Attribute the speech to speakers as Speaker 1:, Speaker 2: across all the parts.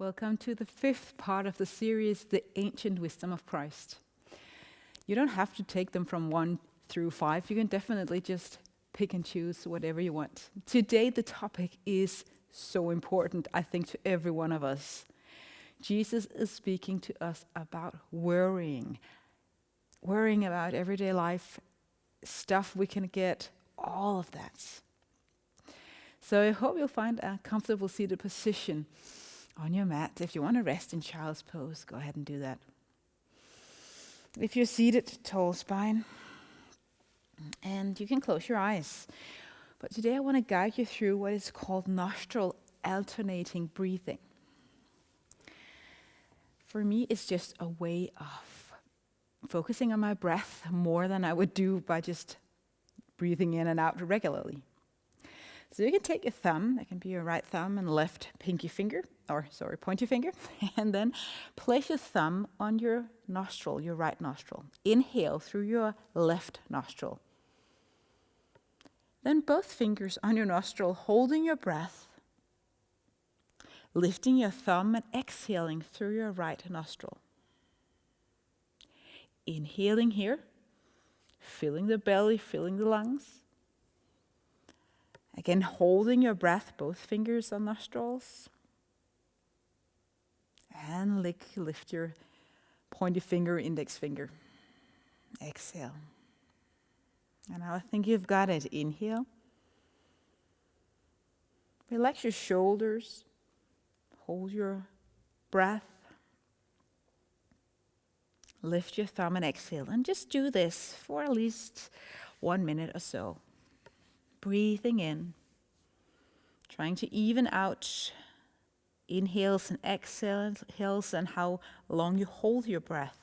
Speaker 1: Welcome to the fifth part of the series, The Ancient Wisdom of Christ. You don't have to take them from 1 through 5. You can definitely just pick and choose whatever you want. Today the topic is so important, I think, to every one of us. Jesus is speaking to us about worrying about everyday life, stuff we can get, all of that. So I hope you'll find a comfortable seated position on your mat. If you want to rest in child's pose, go ahead and do that. If you're seated, tall spine, and you can close your eyes. But today I want to guide you through what is called nostril alternating breathing. For me, it's just a way of focusing on my breath more than I would do by just breathing in and out regularly. So you can take your thumb, that can be your right thumb and left pointy finger, and then place your thumb on your nostril, your right nostril. Inhale through your left nostril. Then both fingers on your nostril, holding your breath, lifting your thumb and exhaling through your right nostril. Inhaling here, filling the belly, filling the lungs. Again, holding your breath, both fingers on nostrils. And lift your pointy finger, index finger. Exhale. And now I think you've got it. Inhale. Relax your shoulders. Hold your breath. Lift your thumb and exhale. And just do this for at least 1 minute or so. Breathing in, trying to even out inhales and exhales and how long you hold your breath.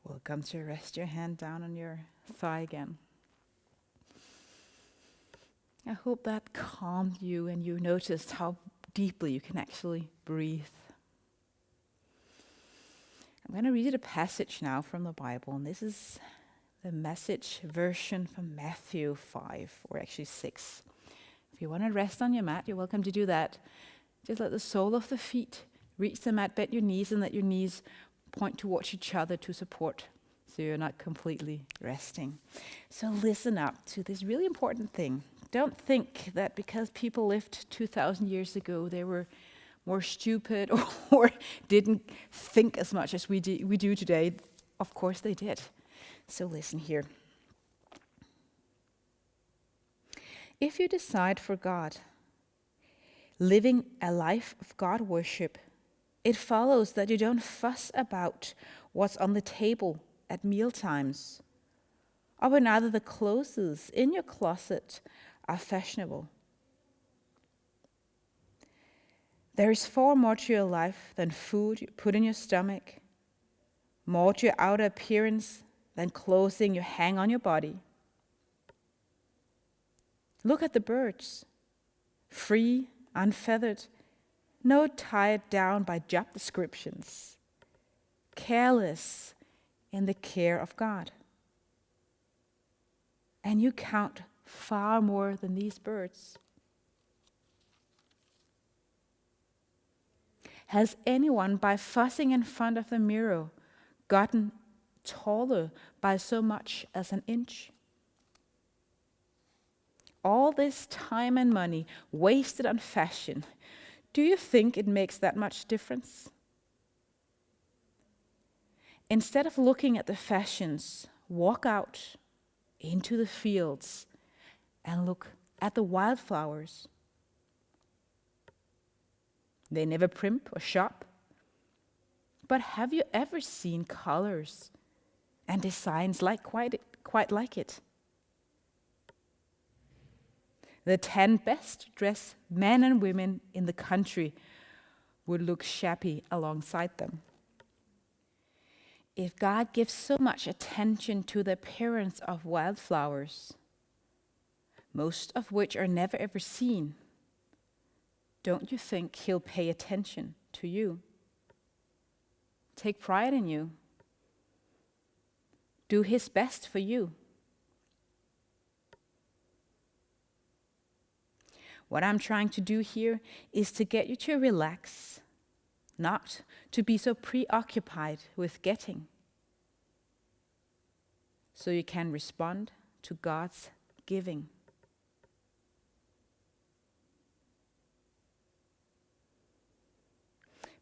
Speaker 1: Welcome to rest your hand down on your thigh again. I hope that calmed you and you noticed how deeply you can actually breathe. I'm going to read a passage now from the Bible, and this is the Message version from Matthew 5, or actually 6. If you want to rest on your mat, you're welcome to do that. Just let the sole of the feet reach the mat, bend your knees, and let your knees point towards each other to support, so you're not completely resting. So listen up to this really important thing. Don't think that because people lived 2,000 years ago, they were more stupid or didn't think as much as we do today. Of course they did. So listen here. If you decide for God, living a life of God worship, it follows that you don't fuss about what's on the table at meal times, or when either the clothes in your closet are fashionable. There is far more to your life than food you put in your stomach, more to your outer appearance than clothing you hang on your body. Look at the birds, free, unfeathered, not tied down by job descriptions, careless in the care of God. And you count far more than these birds. Has anyone, by fussing in front of the mirror, gotten taller by so much as an inch? All this time and money wasted on fashion, do you think it makes that much difference? Instead of looking at the fashions, walk out into the fields and look at the wildflowers. They never primp or shop. But have you ever seen colors and designs quite like it? The 10 best dressed men and women in the country would look shabby alongside them. If God gives so much attention to the appearance of wildflowers, most of which are never ever seen, don't you think he'll pay attention to you? Take pride in you. Do his best for you. What I'm trying to do here is to get you to relax, not to be so preoccupied with getting, so you can respond to God's giving.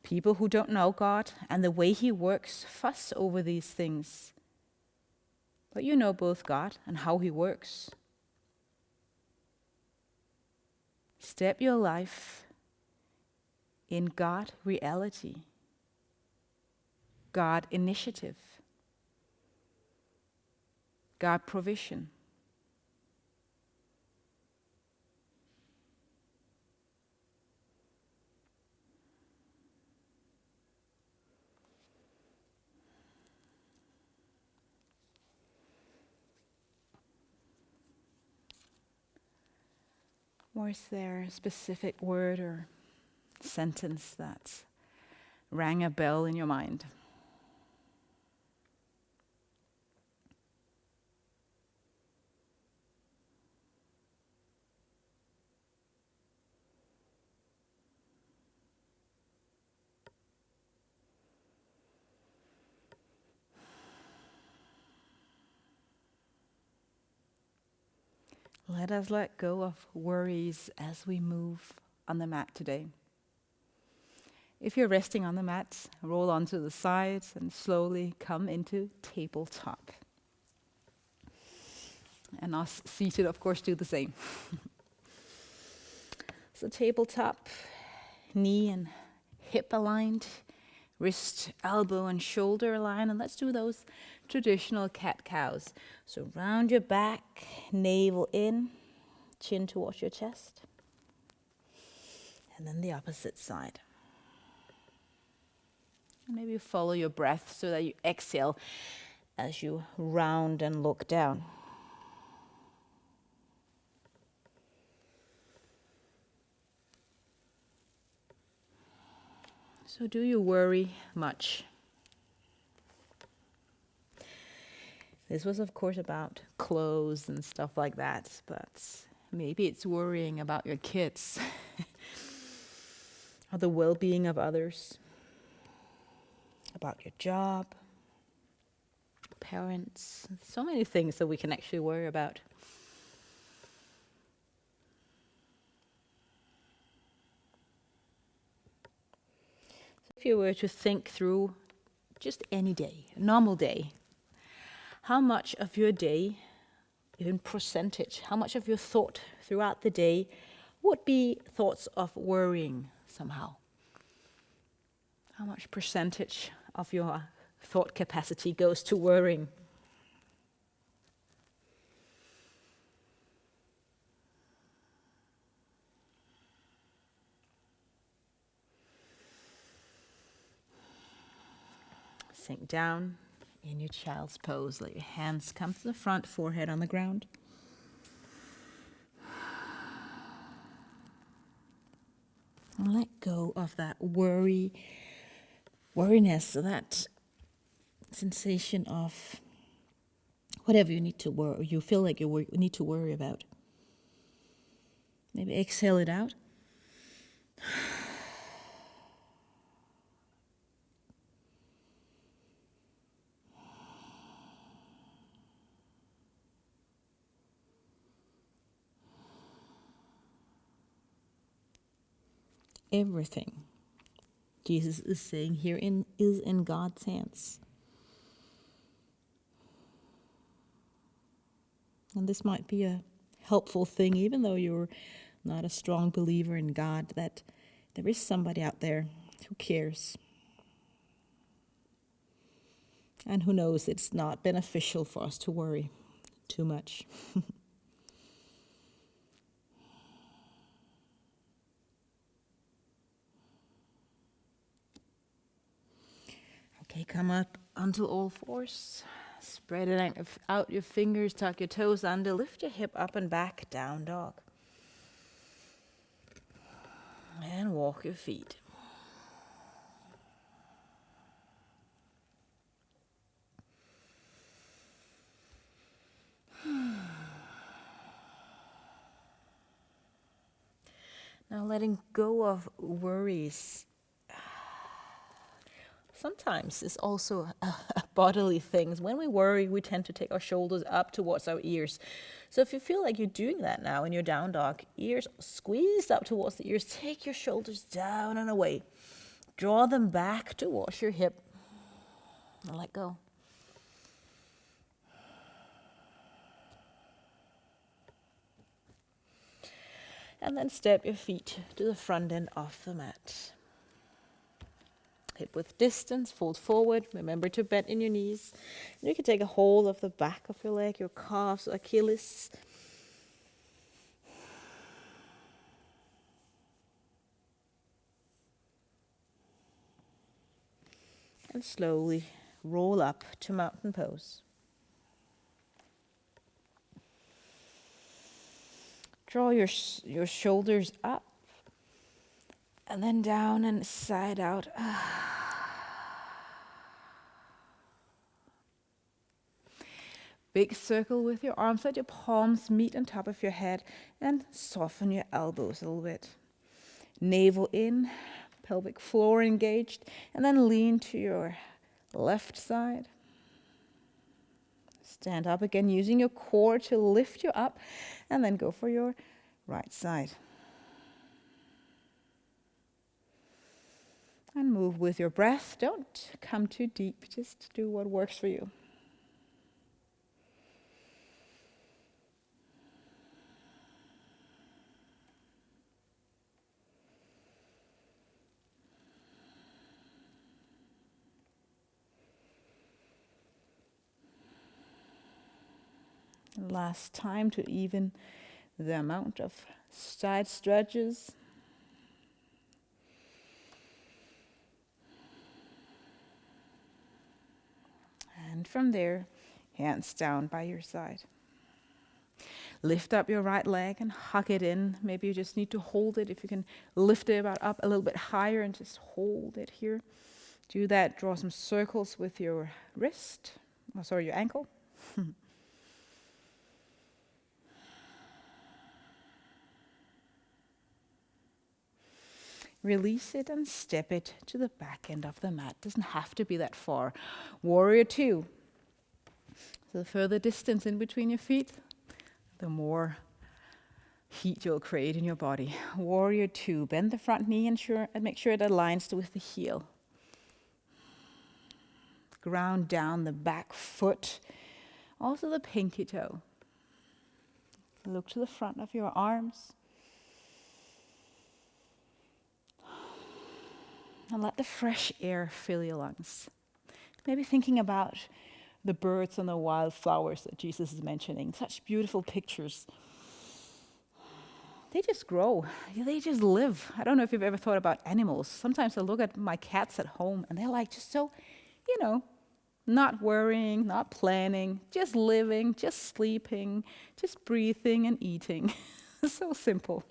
Speaker 1: People who don't know God and the way he works fuss over these things. But you know both God and how he works. Step your life in God reality, God initiative, God provision. Or is there a specific word or sentence that rang a bell in your mind? Let us let go of worries as we move on the mat today. If you're resting on the mat, roll onto the sides and slowly come into tabletop. And us seated, of course, do the same. So tabletop, knee and hip aligned, wrist, elbow, and shoulder aligned. And let's do those traditional cat-cows. So round your back, navel in, chin towards your chest. And then the opposite side. And maybe follow your breath so that you exhale as you round and look down. So do you worry much? This was, of course, about clothes and stuff like that, but maybe it's worrying about your kids or the well-being of others, about your job, parents, so many things that we can actually worry about. If you were to think through just any day, a normal day, how much of your day, even percentage, how much of your thought throughout the day would be thoughts of worrying somehow? How much percentage of your thought capacity goes to worrying? Sink down in your child's pose. Let your hands come to the front, forehead on the ground. And let go of that worriness, that sensation of whatever you need to worry, you feel like you need to worry about. Maybe exhale it out.
Speaker 2: Everything, Jesus is saying here, is in God's hands. And this might be a helpful thing, even though you're not a strong believer in God, that there is somebody out there who cares. And who knows, it's not beneficial for us to worry too much. Okay, come up onto all fours. Spread it out your fingers, tuck your toes under, lift your hip up and back, down dog. And walk your feet. Now letting go of worries. Sometimes it's also a bodily things. When we worry, we tend to take our shoulders up towards our ears. So if you feel like you're doing that now in your down dog, ears squeezed up towards the ears, take your shoulders down and away. Draw them back towards your hip and let go. And then step your feet to the front end of the mat. Hip width distance, fold forward. Remember to bend in your knees. And you can take a hold of the back of your leg, your calves, Achilles. And slowly roll up to mountain pose. Draw your shoulders up and then down and side out. Big circle with your arms, let your palms meet on top of your head and soften your elbows a little bit. Navel in, pelvic floor engaged, and then lean to your left side. Stand up again using your core to lift you up, and then go for your right side. And move with your breath. Don't come too deep, just do what works for you. Last time to even the amount of side stretches. And from there, hands down by your side. Lift up your right leg and hug it in. Maybe you just need to hold it. If you can lift it up a little bit higher and just hold it here. Do that. Draw some circles with your wrist. Your ankle. Release it and step it to the back end of the mat. Doesn't have to be that far. Warrior 2. So the further distance in between your feet, the more heat you'll create in your body. Warrior 2. Bend the front knee and make sure it aligns with the heel. Ground down the back foot, also the pinky toe. Look to the front of your arms. And let the fresh air fill your lungs. Maybe thinking about the birds and the wildflowers that Jesus is mentioning. Such beautiful pictures. They just grow. They just live. I don't know if you've ever thought about animals. Sometimes I look at my cats at home and they're like just so, not worrying, not planning, just living, just sleeping, just breathing and eating. So simple.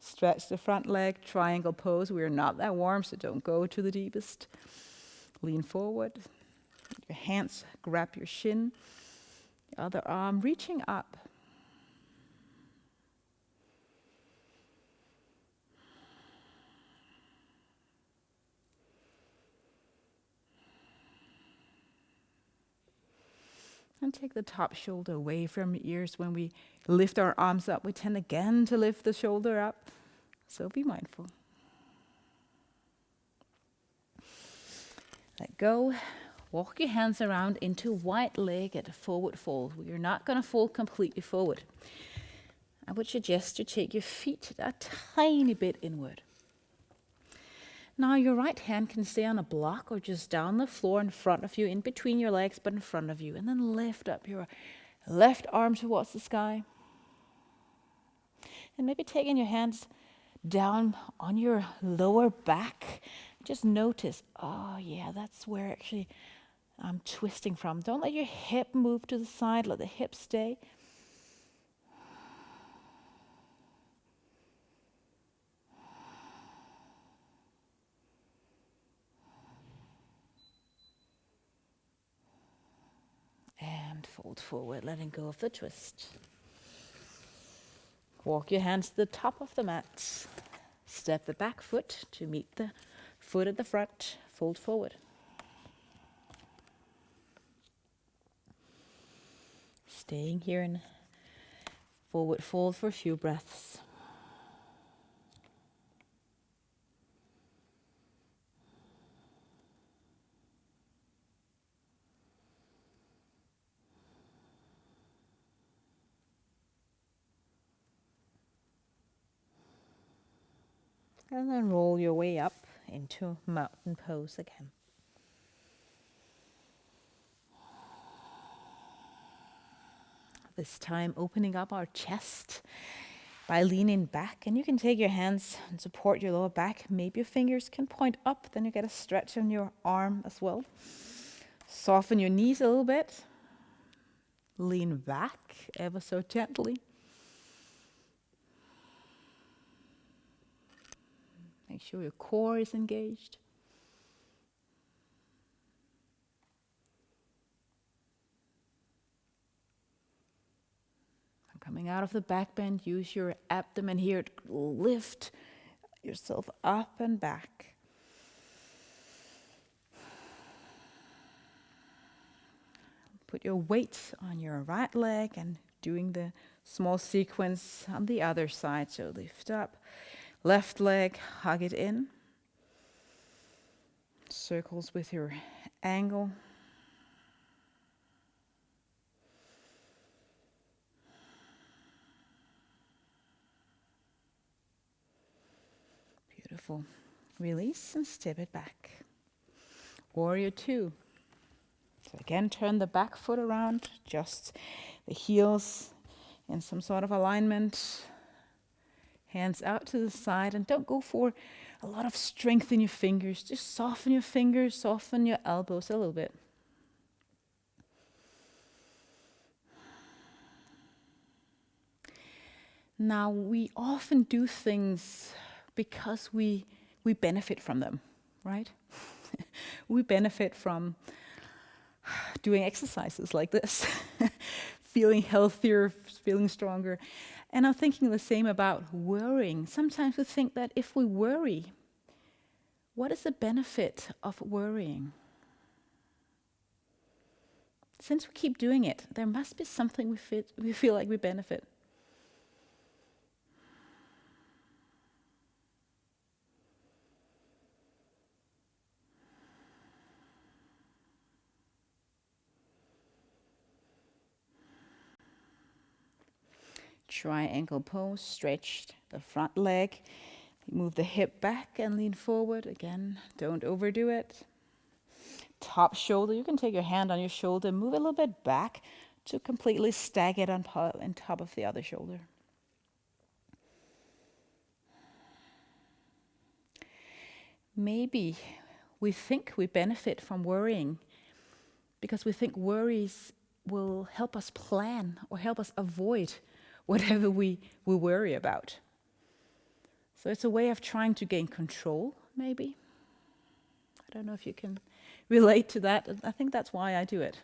Speaker 2: Stretch the front leg, triangle pose. We're not that warm, so don't go to the deepest. Lean forward. Your hands grab your shin. The other arm reaching up.
Speaker 1: And take the top shoulder away from your ears. When we lift our arms up, we tend again to lift the shoulder up. So be mindful. Let go. Walk your hands around into wide-legged forward fold. You're not going to fold completely forward. I would suggest you take your feet a tiny bit inward. Now your right hand can stay on a block or just down the floor in front of you, in between your legs, but in front of you. And then lift up your left arm towards the sky. And maybe taking your hands down on your lower back. Just notice, oh yeah, that's where actually I'm twisting from. Don't let your hip move to the side, let the hip stay. And fold forward, letting go of the twist. Walk your hands to the top of the mat. Step the back foot to meet the foot at the front. Fold forward. Staying here in forward fold for a few breaths. And then roll your way up into mountain pose again. This time opening up our chest by leaning back. And you can take your hands and support your lower back. Maybe your fingers can point up, then you get a stretch on your arm as well. Soften your knees a little bit. Lean back ever so gently. Make sure your core is engaged. Coming out of the back bend, use your abdomen here to lift yourself up and back. Put your weight on your right leg and doing the small sequence on the other side. So lift up, left leg, hug it in. Circles with your angle. Beautiful. Release and step it back. Warrior 2. So again, turn the back foot around, just the heels in some sort of alignment. Hands out to the side, and don't go for a lot of strength in your fingers. Just soften your fingers, soften your elbows a little bit. Now, we often do things because we benefit from them, right? We benefit from doing exercises like this, feeling healthier, feeling stronger. And I'm thinking the same about worrying. Sometimes we think that if we worry, what is the benefit of worrying? Since we keep doing it, there must be something we feel like we benefit. Triangle pose, stretch the front leg, move the hip back and lean forward. Again, don't overdo it. Top shoulder, you can take your hand on your shoulder, move a little bit back to completely stack it on top of the other shoulder. Maybe we think we benefit from worrying because we think worries will help us plan or help us avoid whatever we worry about. So it's a way of trying to gain control, maybe. I don't know if you can relate to that. I think that's why I do it.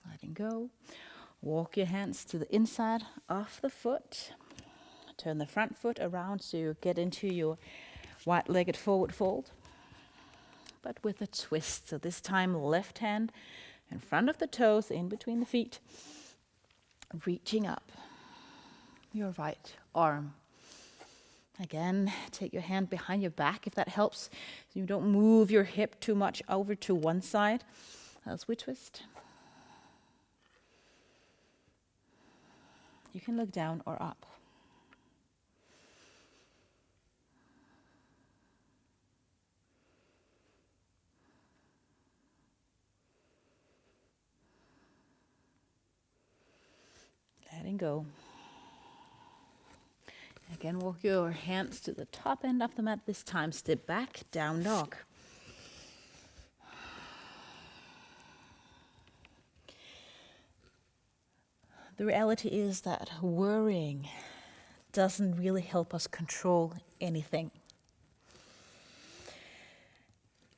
Speaker 1: Letting go.
Speaker 2: Walk your hands to the inside of the foot. Turn the front foot around so you get into your wide-legged forward fold, but with a twist. So this time left hand in front of the toes, in between the feet, reaching up your right arm. Again, take your hand behind your back if that helps. So you don't move your hip too much over to one side as we twist. You can look down or up. Letting go. Again, walk your hands to the top end of the mat. This time, step back, down dog. The reality is that worrying doesn't really help us control anything.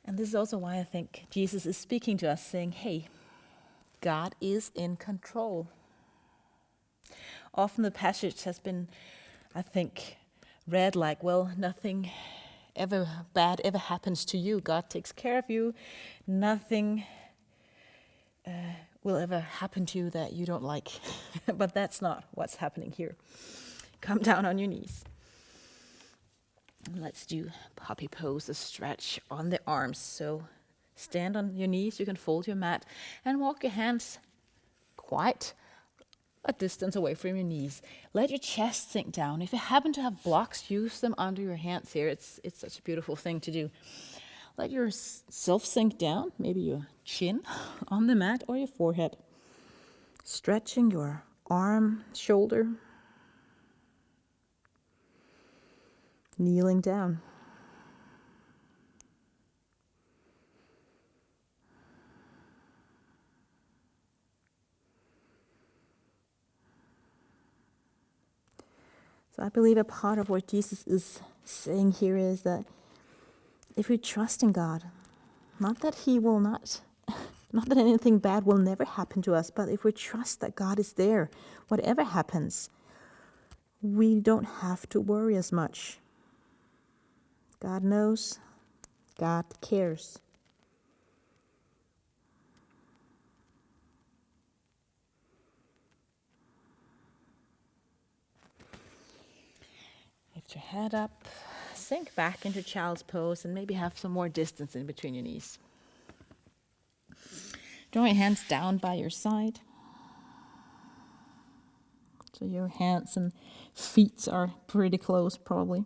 Speaker 2: And this is also why I think Jesus is speaking to us, saying, hey, God is in control. Often the passage has been, I think, read like, well, nothing ever bad ever happens to you. God takes care of you. Nothing will ever happen to you that you don't like. But that's not what's happening here. Come down on your knees. And let's do puppy pose, a stretch on the arms. So stand on your knees, you can fold your mat and walk your hands quite a distance away from your knees. Let your chest sink down. If you happen to have blocks, use them under your hands here. It's such a beautiful thing to do. Let yourself sink down, maybe your chin on the mat or your forehead. Stretching your arm, shoulder. Kneeling down. So I believe a part of what Jesus is saying here is that if we trust in God, not that He will not that anything bad will never happen to us, but if we trust that God is there, whatever happens, we don't have to worry as much. God knows, God cares. Lift your head up, sink back into child's pose, and maybe have some more distance in between your knees. Draw your hands down by your side. So your hands and feet are pretty close, probably.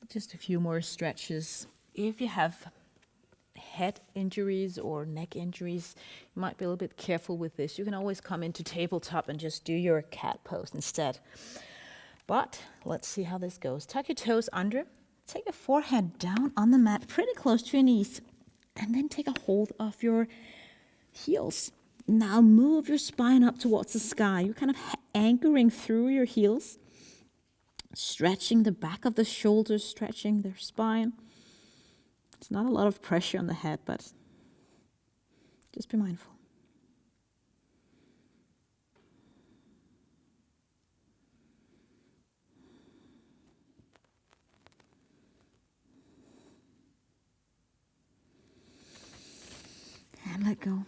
Speaker 2: Just a few more stretches. If you have head injuries or neck injuries, you might be a little bit careful with this. You can always come into tabletop and just do your cat pose instead. But let's see how this goes. Tuck your toes under. Take your forehead down on the mat, pretty close to your knees. And then take a hold of your heels. Now move your spine up towards the sky. You're kind of anchoring through your heels. Stretching the back of the shoulders, stretching their spine. It's not a lot of pressure on the head, but just be mindful. And let go.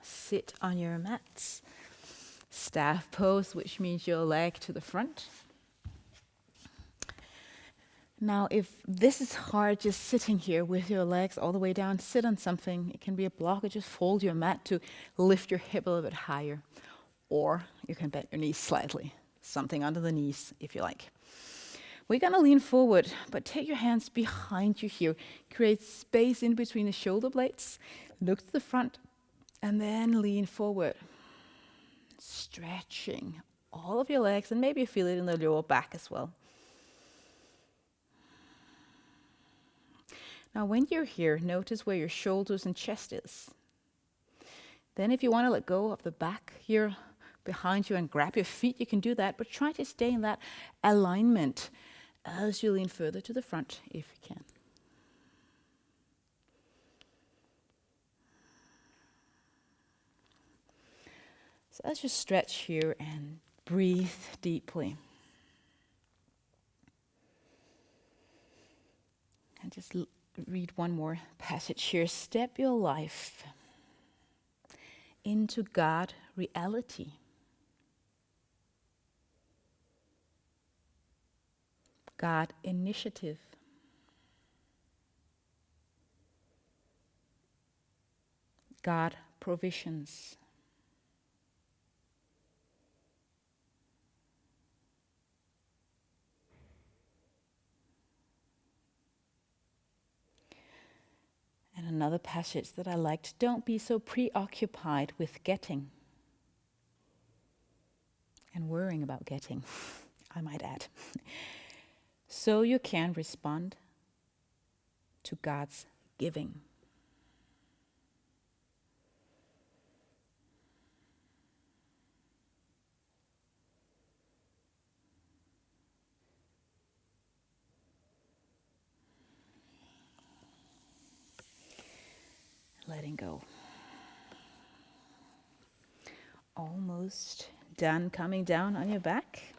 Speaker 2: Sit on your mats. Staff pose, which means your leg to the front. Now, if this is hard, just sitting here with your legs all the way down, sit on something. It can be a block, or just fold your mat to lift your hip a little bit higher. Or you can bend your knees slightly, something under the knees if you like. We're going to lean forward, but take your hands behind you here. Create space in between the shoulder blades. Look to the front, and then lean forward. Stretching all of your legs, and maybe you feel it in the lower back as well. Now when you're here, notice where your shoulders and chest is. Then if you want to let go of the back here behind you and grab your feet, you can do that, but try to stay in that alignment as you lean further to the front if you can. So let's just stretch here and breathe deeply. And just read one more passage here. Step your life into God reality. God initiative. God provisions. And another passage that I liked, don't be so preoccupied with getting and worrying about getting, I might add, so you can respond to God's giving. Letting go. Almost done. Coming down on your back.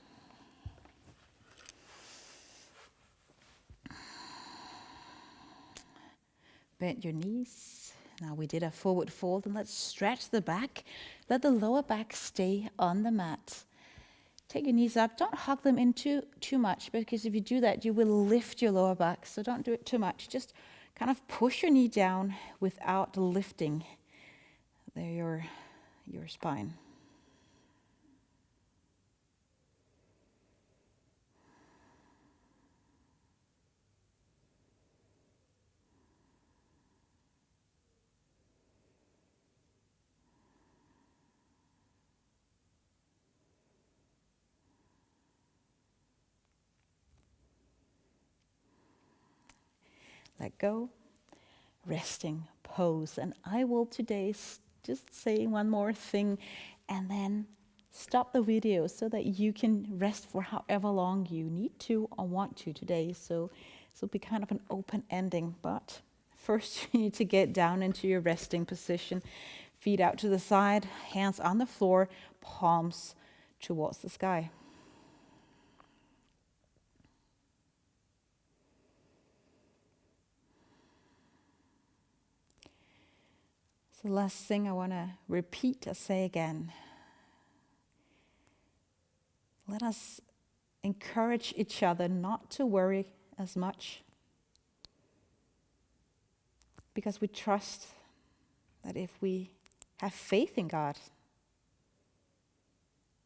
Speaker 2: Bend your knees. Now we did a forward fold, and let's stretch the back. Let the lower back stay on the mat. Take your knees up. Don't hug them in too much, because if you do that, you will lift your lower back. So don't do it too much. Just kind of push your knee down without lifting your spine. Let go, resting pose. And I will today just say one more thing and then stop the video so that you can rest for however long you need to or want to today. So it'll be kind of an open ending. But first you need to get down into your resting position. Feet out to the side, hands on the floor, palms towards the sky. So the last thing I want to repeat or say again. Let us encourage each other not to worry as much, because we trust that if we have faith in God,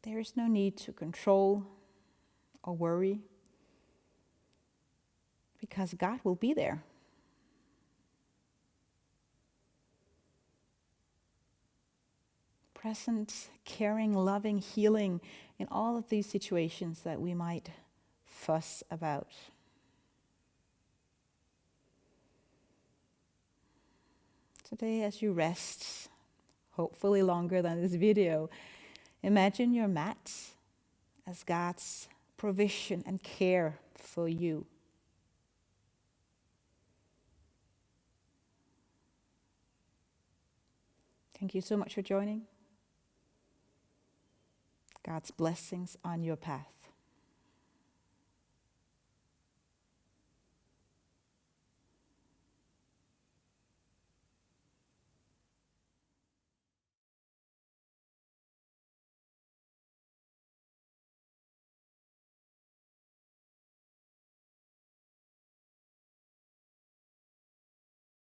Speaker 2: there is no need to control or worry, because God will be there. Present, caring, loving, healing in all of these situations that we might fuss about. Today, as you rest, hopefully longer than this video, imagine your mat as God's provision and care for you. Thank you so much for joining. God's blessings on your path.